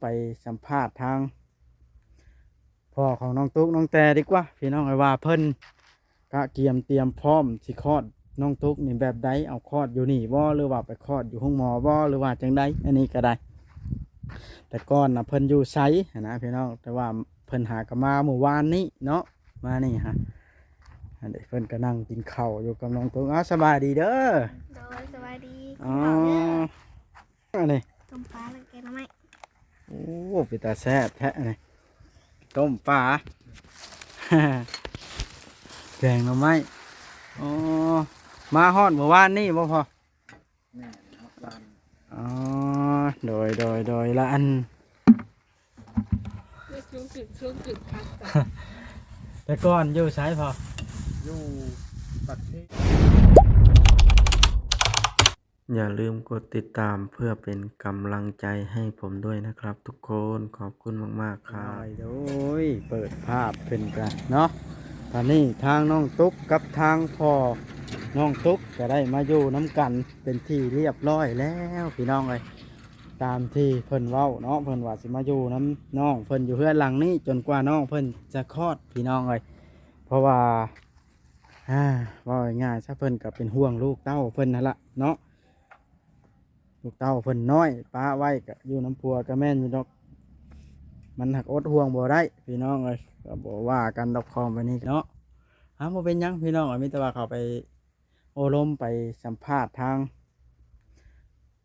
ไปสัมภาษณ์ทางพ่อของน้องตุ๊กน้องแต่ดีกว่าพี่น้องไอ้ว่าเพิ่นก็เตรียมพร้อมสิคลอดน้องตุ๊กนี่แบบใดเอาคลอดอยู่นี่บ่หรือว่าไปคลอดอยู่ห้องหมอบ่หรือว่าจังใดอันนี้ก็ได้แต่ก่อนนะเพิ่นอยู่ไสนะพี่น้องแต่ว่าเพิ่นหากนมาเมื่อวานนี้เนาะมานี่ฮะอันนี้เพิ่นก็นั่งกินข้าวอยู่กับน้องตุ๊กสบายดีเด้อโดยสวัสดีอ๋อกินข้าวเด้ออันนี้ต้มปลาแล้วแกงหน่อไม้โอ้เป็นตาแซ่บแท้อันนี้ต้มปลา แกงหน่อไม้อ๋อมาฮอดเมื่อวานนี่บ่พอแม่เนาะบ้าน อ๋อโดยละอัน ช่วงจุดครับ แต่ก่อนอยู่ไสพอ อยู่ปักเทศ อย่าลืมกดติดตามเพื่อเป็นกำลังใจให้ผมด้วยนะครับทุกคนขอบคุณมากๆครับ โดยเปิดภาพเป็นกันเนาะตอนนี้ทางน้องตุ๊กกับทางพ่อน้องตุ๊กก็ได้มาอยู่น้ำกันเป็นที่เรียบร้อยแล้วพี่น้องเลยตามที่เพิ่นเว้าเนาะเพิ่นว่าสิมาอยู่น้ำน้องเพิ่นอยู่เพื่อนหลังนี้จนกว่าน้องเพิ่นจะคลอดพี่น้องเลยเพราะว่าว่าง่ายๆซะเพิ่นก็เป็นห่วงลูกเต้าเพิ่นนั่นละเนาะลูกเต้าเพิ่นน้อยป้าไว้ก็อยู่น้ำพัวก็แม่นอยู่ดอกมันหักอดห่วงบ่ได้พี่น้องเลยก็บอกว่ากันดอกคอมไปนี้เนาะบ่เป็นหยังพี่น้องมีแต่ว่าเขาไปโอลมไปสัมภาษณ์ทาง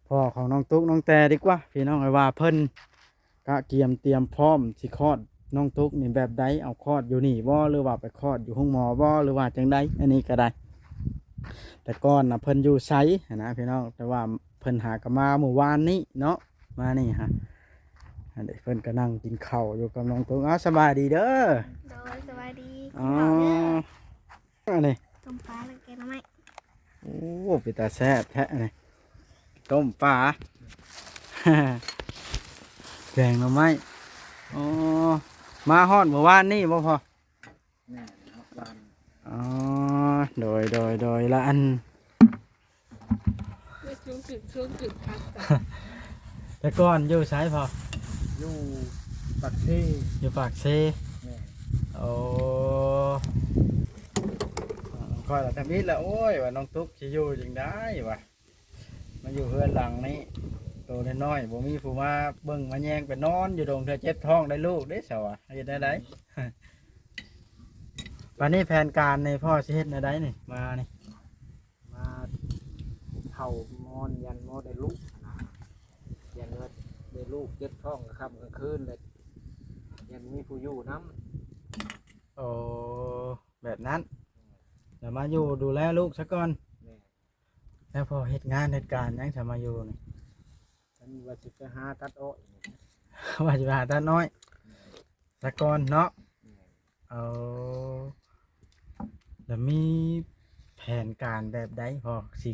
พ่อของน้องตุ๊กน้องแต่ดีกว่าพี่น้องไอ้ว่าเพิ่นก็เตรียมพร้อมสิคลอดน้องตุ๊กนี่แบบใดเอาคลอดอยู่นี่บ่หรือว่าไปคลอดอยู่ห้องหมอบ่หรือว่าจังใดอันนี้ก็ได้แต่ก่อนนะเพิ่นอยู่ไสนะพี่น้องแต่ว่าเพิ่นหากนมาเมื่อวานนี้เนาะมานี่ฮะอันนี้เพิ่นก็นั่งกินข้าวอยู่กับน้องตุ๊กสบายดีเด้อโดยสวัสดีกิน อ๋อ ข้าวเด้อ อันนี้ ต้มปลาแล้วแกงหน่อไม้โอ้เป็นตาแซ่บแท้อันนี้ต้มปลา แกงหน่อไม้อ๋อมาฮอดเมื่อวานนี่บ่พอ แม่เนาะบ้าน อ๋อโดยละอัน ช่วงจุดครับ แต่ก่อนอยู่ไสพอ อยู่ปักเทศ อยู่ปากเซ แม่ โอ้คอยละทำอิดละโอ้ยว่าน้องตุ๊กสิอยู่จังได้วะมาอยู่เฮือนหลังนี้โตน้อยๆบ่มีผู้มาเบิ่งมาแยงไปนอนอยู่ดงเธอเจ็บท้องได้ลูกได้เสาอะเฮ็ดได้ได วันนี้แผนการในพ่อสิเฮ็ดได้นี่มานี่ มาเผามอนยันมอได้ลูกนะยันว่าได้ลูกเจ็บท้องกลางค่ำกลางคืนเลยยันมีผู้อยู่น้ โอ้แบบนั้นเดี๋ยวมาอยู่ดูแลลูกซะก่อน ำแม่ แล้วพอเฮ็ดงานเฮ็ดการยังจะมาอยู่นี่ ฉันว่าสิไปหาตัดอ้อยนี่ ว่าจะไปหาตาน้อยซะก่อนเนาะ แม่ เอาแล้วมีแผนการแบบใดพอสิ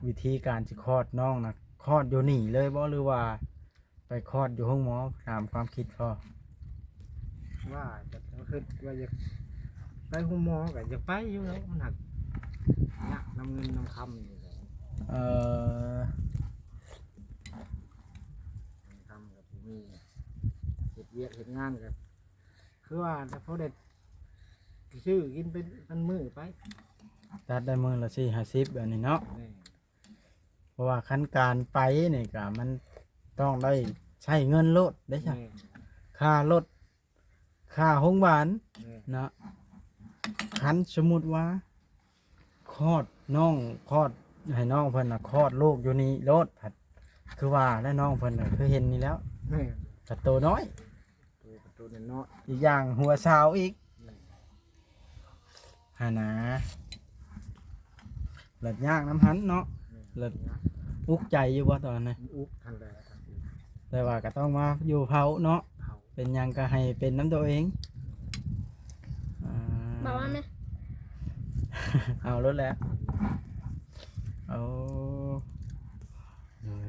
วิธีการสิคลอดน้องนะคลอดอยู่นี่เลยบ่หรือว่าไปคลอดอยู่ห้องหมอตามความคิดพอ ว่าจะคือว่าจะไปหูหมอก็จะไปอยู่แล้วมันหักเนี่ยนำเงินนำคำอยู่แล้ว เอ่อ ทำกับผู้มีเห็ดเวียกเห็ดงานกันคือว่าแต่พอเด็ดชื่อกินเป็นมือไป ตัดได้มื้อละ4-50แบบนี้เนาะ แม่ เพราะว่าขั้นการไปนี่ก็มันต้องได้ใช้เงินโลดได้ใช่ แม่ ค่ารถค่าห้องบ้าน แม่ เนาะคันสมมุติว่าคลอดน้องคลอดให้น้องเพิ่นน่ะคลอดลูกอยู่นี่โลดผัดคือว่าแล้วน้องเพิ่นน่ะคือเห็นนี่แล้ว แม่ แต่โตน้อย ตัวเนาะ อีกอย่างหัวสาวอีกหานะหลัดยากน้ำหันเนาะหลัดอุกใจอยู่ว่าตอนนั้น อุ๊บทันเลยทันที แต่ว่าก็ต้องมาอยู่เผาเนาะ เขา เป็นหยังก็ให้เป็นน้ำตัวเองบอกว่าไหม เอารถแล้วเอา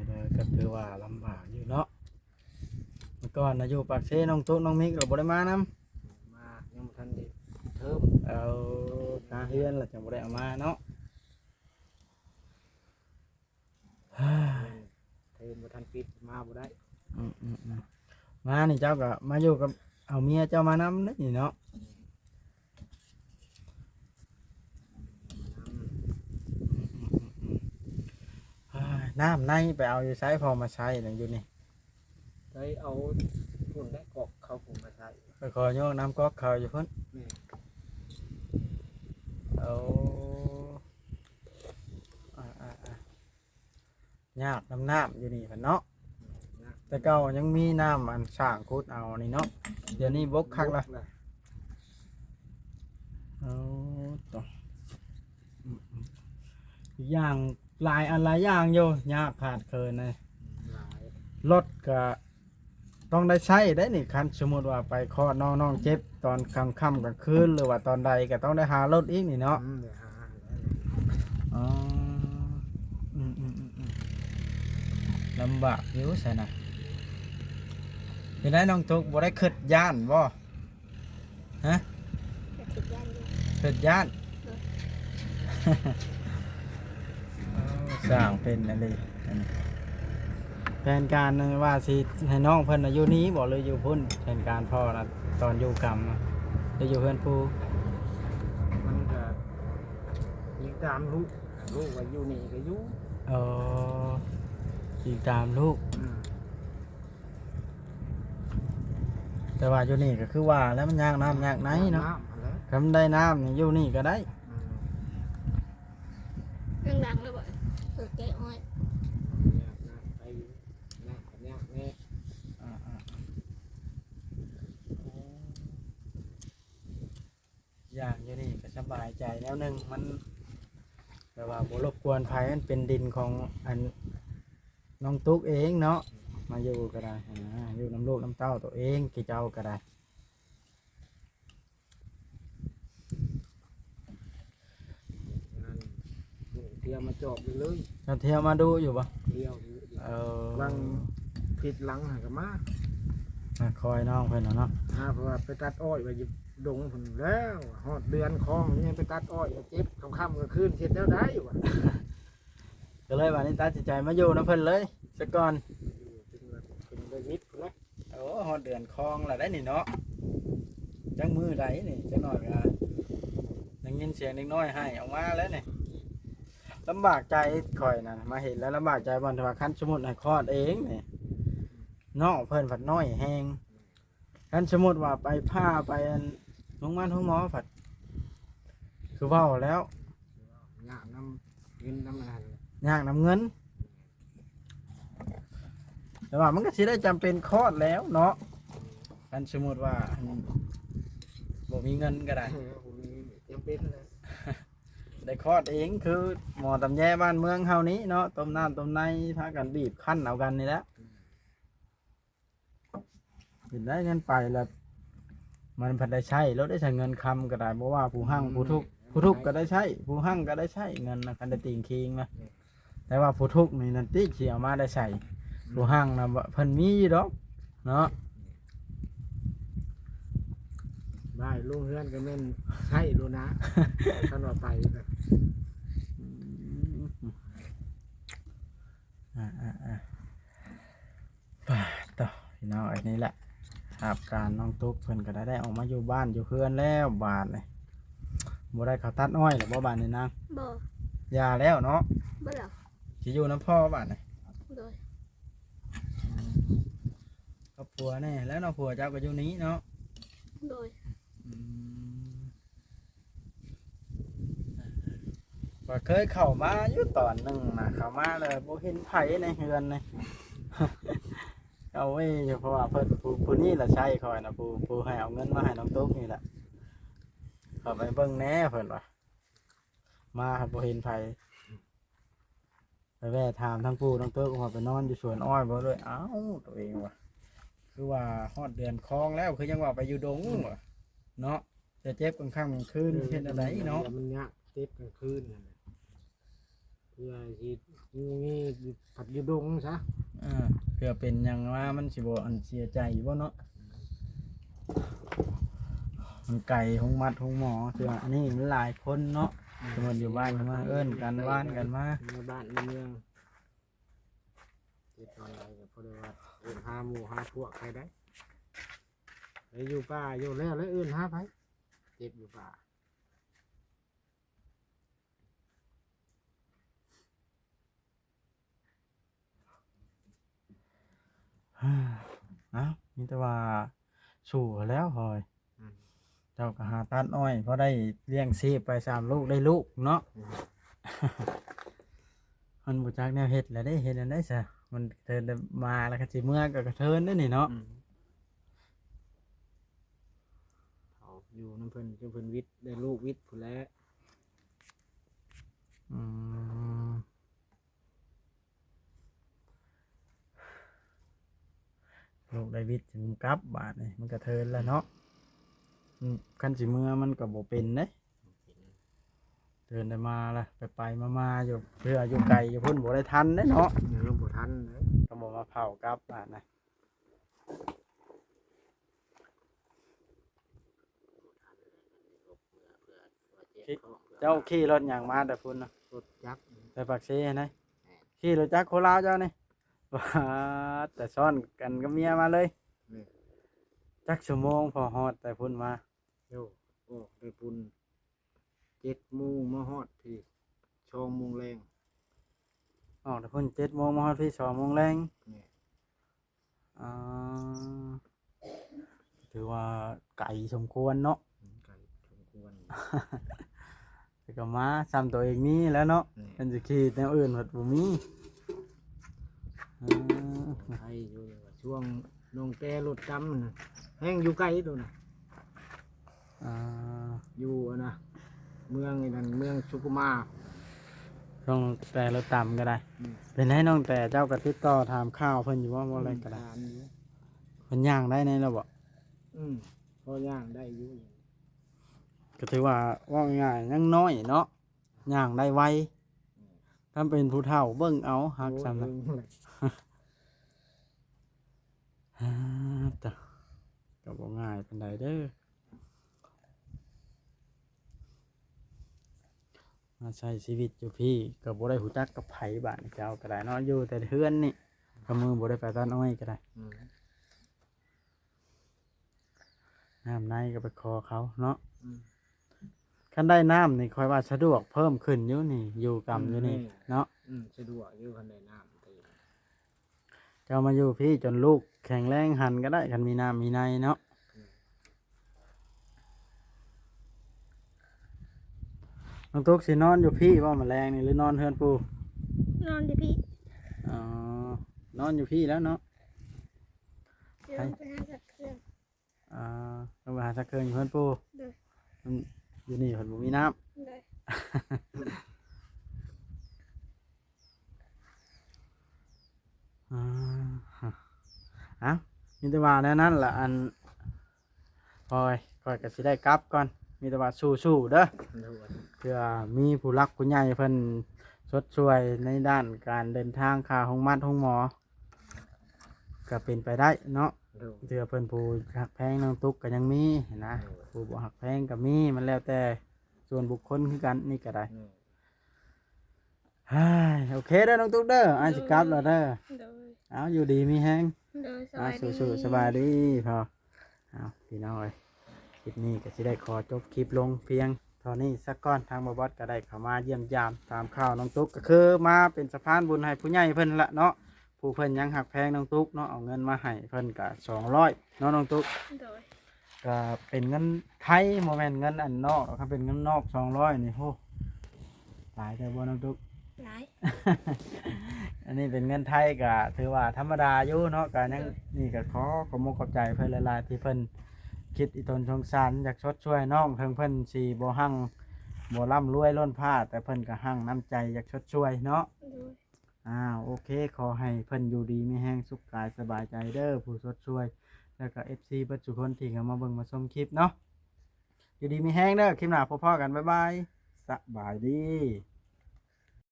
เลยก็คือว่าลำบากอยู่เนาะเมื่อก่อนนะอยู่ปากเซน้องตุ๊กน้องมิกเราบ่ได้มาน มายังบ่ทันได้เทิม ำเอาตาเฮือนเราจะบ่ได้เอามาเนาะ เทิมบ่ทันปิดมาบ่ได้ อืม มานี่เจ้าก็มาอยู่กับเอาเมียเจ้ามานำนี่เนาะน้ำในไปเอาอยู่ใช้พอมาใช้น่ะอยู่นี่ ได้เอาพุ่นได้กอกเขาผมมาใช้ ไปขอโยกน้ำก๊อกเขาอยู่พุ่น นี่ เอายากน้ำอยู่นี่เพิ่นเนาะแต่เก่ายังมีน้ำอันสร้างคุดเอานี่เนาะเดี๋ยวนี้บกคักละเอาต่ออีกอย่างหลายอันหลายอย่างอยู่ยากขาดเคินเลย หลาย รถก็ต้องได้ใช้ได้นี่คันสมมติว่าไปคลอดน้องๆเจ็บตอนค่ำกลางคืนหรือว่าตอนใดก็ต้องได้หารถอีกนี่เนาะ เดี๋ยวหาแล้ว อ๋อลำบากอยู่ใช่นะเป็นได้น้องตุกบ่ได้ขึ้นย่านบ่ฮะ จะติดยันอยู่ ขึ้นย่านสร้างเป็นอะไรอันนี้แผนการว่าสิให้น้องเพิ่นอายุนี้บ่เลยอยู่พุ่นแผนการพ่อนะตอนอยู่กรรมน่ะได้อยู่เพื่อนผู้ มันก็ยิงตามลูกว่าอยู่นี่ก็อยู่ เออติดตามลูกแต่ว่าอยู่นี่ก็คือว่าแล้วมันยากน้ำยากไหนเนาะ แล้ว คำได้น้ำนี่อยู่นี่ก็ได้ ดังๆเลยบ่แกะอ้อย ไปยากแน่ อย่างอยู่นี่ก็สบายใจแล้วหนึ่งมันแต่ว่าบ่รบกวนภัยมันเป็นดินของอันน้องตุ๊กเองเนาะมาอยู่ก็ได้อยู่น้ำลูกน้ำเต้าตัวเองกี่เจ้าก็ได้ เที่ยวมาจอบเลย เราเที่ยวมาดูอยู่ปะ เที่ยว บาง ผิดหลังหากันมา มาคอยน้องเพื่อนเนาะ เพราะว่าไปตัดอ้อยไปอยู่ดงผมแล้วหอดเดือนคลองนี่ไปตัดอ้อยเจ็บค่ำก็คืนเสร็จแล้วได้อยู่วะ ก็เลยวันนี้ตัดสินใจมาอยู่น้ำเพิ่นเลยสักก่อน เป็นได้มิดแล้ว โอ้ฮอดเดือนคลองแหละได้นี่เนาะจังมือใดนี่จังหน่อยก็ยังยินเสียงเด็กน้อยให้ออกมาแล้วนี่ลำบากใจคอยนะมาเห็นแล้วลำบากใจบอลทว่าคันสมุดให้คลอดเองนี่น้องเพิ่นผัดน้อยแหงคันสมุดว่าไปผ้าไปอันโรงพยาบาลห้องหมอผัดคือเว้าแล้ว ยากน้ำเงินน้ำมัน ยากนำเงิน แต่ว่ามันก็สิได้จำเป็นคลอดแล้วเนาะคันสมุดว่าบ่มีเงินก็ได้ ผมจำเป็นเลย ได้คลอดเองคือหมอตำแยบ้านเมืองเฮานี้เนาะต้มน้ำต้มในพากันบีบคั้นเอากันนี่แหละเห็นได้เงินไปแล้วมันพันได้ใช้แล้วได้ใช้เงินคำก็ได้เพราะว่าผู้หั่งผู้ทุกข์ก็ได้ใช้ผู้หั่งก็ได้ใช้เงินนะกันได้ติงคิงนะแต่ว่าผู้ทุกข์นี่นั่นติเขียวมาได้ใช้ผู้หั่งนะเพิ่นมีอยู่ดอกเนาะ ได้ลุงเฮือนก็แม่นใช่ดูนะท่านว่าไปแบบ ป่าต่อพี่น้องอันนี้แหละครับการน้องตุ๊กเพิ่นก็ได้ออกมาอยู่บ้านอยู่เพื่อนแล้วบานเลยบ่ได้เขาตัดอ้อยหรือบ่บานนี่นาง บ่ ยาแล้วเนาะ บ่หรอก สิอยู่น้ำพ่อบานนี่ โดย ก็ผัวแน่แล้วเนาะผัวเจ้าก็อยู่นี้เนาะ โดย ว่าเคยเข้ามาอยู่ตอนหนึงนะเข้ามาเลยบ่เห็นไผในเฮือนเลย เอาไว้เพราะว่าเพิ่นผู้นี้ล่ะใช่คอยนะผู้ให้เอาเงินมาให้น้องตุ๊กนี่แหละเข้าไปเบิ่งแหน่เพิ่นว่ามาบ่เห็นไผไปแวะถามทั้งปู่น้องตุ๊กว่าไปนอนอยู่สวนอ้อยบ่ด้วยเอ้าตัวเองว่ะคือว่าฮอดเดือนคลองแล้วคือยังว่าไปอยู่ดงว่ะเนาะจะเจ็บกลางค่ำกลางคืนเฮ็ดอะไรเนาะ มันยากเจ็บกลางคืนนั่นแหละเพื่อสินี่ผัดอยู่ดงซะ เพื่อเป็นหยังว่ามันสิบ่อันเสียใจบ่เนาะมันไก่หงมัดหงหมอเถื่ออันนี้มันหลายคนเนาะสมมุติอยู่บ้านก็มาเอิ้นกันว่านกันมา ในบ้านในเมืองเจ็บอะไรก็เพราะว่าเอิ้นหาหมู่หาพวกใครได้ เลยอยู่ป่าอยู่แล้วแล้วอื่นหาไผเจ็บอยู่ป่า เอ้ามีแต่ว่าสู่แล้วหอย อืม เจ้าก็หาตัดอ้อยเพราะได้เลี้ยงชีพไป3 ลูกได้ลูกเนาะ อืม มันบ่จักแนวเฮ็ดแล้วได้เฮ็ดอันได้ซะมันเทินได้มาแล้วก็สิเมื่อก็กระเทินได้นี่เนาะ เขาอยู่น้ำเพิ่นจนเพิ่นวิทย์ได้ลูกวิทย์ผู้นแหล้ว อืมลูกได้วิทย์ถึงกลับบาดนี่มันกระเทินแล้วเนาะคันสิเมื่อมันก็บ่เป็นเด้เดินได้มาละไปมาอยู่เพื่ออยู่ไกลอยู่พุ่นบ่ได้ทันเด้เนาะ เริ่มบ่ทันเลย ก็บ่มาเผากลับบาดนะเจ้าขี่รถหยังมาแต่พุ่นน่ะ รถจักร ไปปากเซ่นะขี่รถจักรโคราชเจ้านี่ว้าแต่ซ่อนกันกับเมียมาเลย นี่ จักชั่วโมงพอฮอดแต่พุ่นมา โยโอ้ได้ปุ่น7 โมงมาฮอดพี่2 โมงแรง ออกแต่พุ่น7 โมงมาฮอดพี่2 โมงแรง นี่ อ่าถือว่าไก่สมควรเนาะ ไก่สมควร แต่ก็มาซ้ำตัวเองมีแล้วเนาะ นี่ เป็นสิขี่แนวอื่นหมดบ่มีอ่า ไทยอยู่ว่าช่วงน้องแต่รถจำน่ะแห้งอยู่ไกลตัวน่ะ อ่า อยู่อะนะเมืองไอ้นั่นเมืองสุกุมา ช่องแต่เราต่ำก็ได้ อืม เป็นให้น้องแต่เจ้าก็ติดต่อถามข้าวเพิ่นอยู่ว่าบ่อะไรก็ได้ ถามอยู่ เพิ่นย่างได้ในระบบ พอย่างได้อยู่ ก็ถือว่าง่ายๆยังน้อยเนาะย่างได้ไวถ้าเป็นผู้เฒ่าเบิ่งเอาหักซ้ำ โอ้ นะ ยเบิ่งเลย ฮ่าแต่ก็บ่ง่ายปานใดเด้อมาใช้ชีวิตอยู่พี่ก็บ่ได้ฮู้จักกับไผบ้านเจ้าก็ได้เนาะอยู่แต่เฮือนนี่ก็มือบ่ได้ไปตัดอ้อยก็ได้ อืม น้ำในก็ไปขอเขาเนาะ อืม คันได้น้ำนี่ค่อยว่าสะดวกเพิ่มขึ้นอยู่นี่อยู่กำอยู่นี่เนาะ สะดวกอยู่คันใดน้ำตี เจ้ามาอยู่พี่จนลูกแข็งแรงหันก็ได้คันมีน้ำมีในเนาะน้องตุ๊กสินอนอยู่พี่ว่ามาแรงนี่หรือนอนเฮือนปู นอนดิพี่ อ๋อนอนอยู่พี่แล้วเนาะ เดี๋ยวไปหาสักเครื่อง อ่าต้องไปหาสักเกินอยู่เฮือนปู เด้อ มันอยู่นี่เพิ่นบ่มีน้ เลย ำอ่าอ่ะมีแต่ว่าแน่นั้นล่ะอันคอยก็สิได้กลับก่อนมีแต่ว่าสู้ๆเด้อ ดูว่า เพื่อมีผู้รักผู้ใหญ่เพิ่นชดช่วยในด้านการเดินทางค่าห้องมัดห้องหมอก็เป็นไปได้เนาะ ดู เถื่อเพิ่นผู้หักแพงน้องตุ๊กก็ยังมีนะผู้บ่หักแพงก็มีมันแล้วแต่ส่วนบุคคลคือกันนี่ก็ได้ นี่ เฮ้ยโอเคเด้อน้องตุ๊กเด้ออ้ายสิกลับแล้วเด้อ โดย เอาอยู่ดีมีแฮง โดยส อ่า บายดี สู้ๆสบายดีพอเอาพี่น้องเอ้ยคลิปนี้ก็สิได้ขอจบคลิปลงเพียงเท่านี้สักก่อนทางบอบอสก็ได้เข้ามาเยี่ยมยามตามข่าวน้องตุ๊กก็คือมาเป็นสะพานบุญให้ผู้ใหญ่เพิ่นละเนาะผู้เพิ่นยังหักแพงน้องตุ๊กเนาะเอาเงินมาให้เพิ่นก็200เนาะน้องตุ๊ก โดย ก็เป็นเงินไทยโมเมนต์เงินอันนอกหรอกครับเป็นเงินนอก200นี่โหหลายแต่บ่น้องตุ๊ก หลาย อันนี้เป็นเงินไทยก็ถือว่าธรรมดาอยู่เนาะก็ยังนี่ก็ขอขอบคุณขอบใจเพิ่นหลายๆที่เพิ่นคิดอีตนสงสารอยากชดช่วยน้องเพิ่งเพิ่นสิบ่หั่งบ่ร่ำรวยล้นผ้าแต่เพิ่นก็หั่งน้ำใจอยากชดช่วยเนาะ โดย โอเคขอให้เพิ่นอยู่ดีมีแห้งสุขกายสบายใจเด้อผู้ชดช่วยแล้วก็ FC เบิดทุกคนที่เข้ามาเบิ่งมาชมคลิปเนาะอยู่ดีมีแห้งเด้อคลิปหน้าพบกันบ๊ายบายสบายดี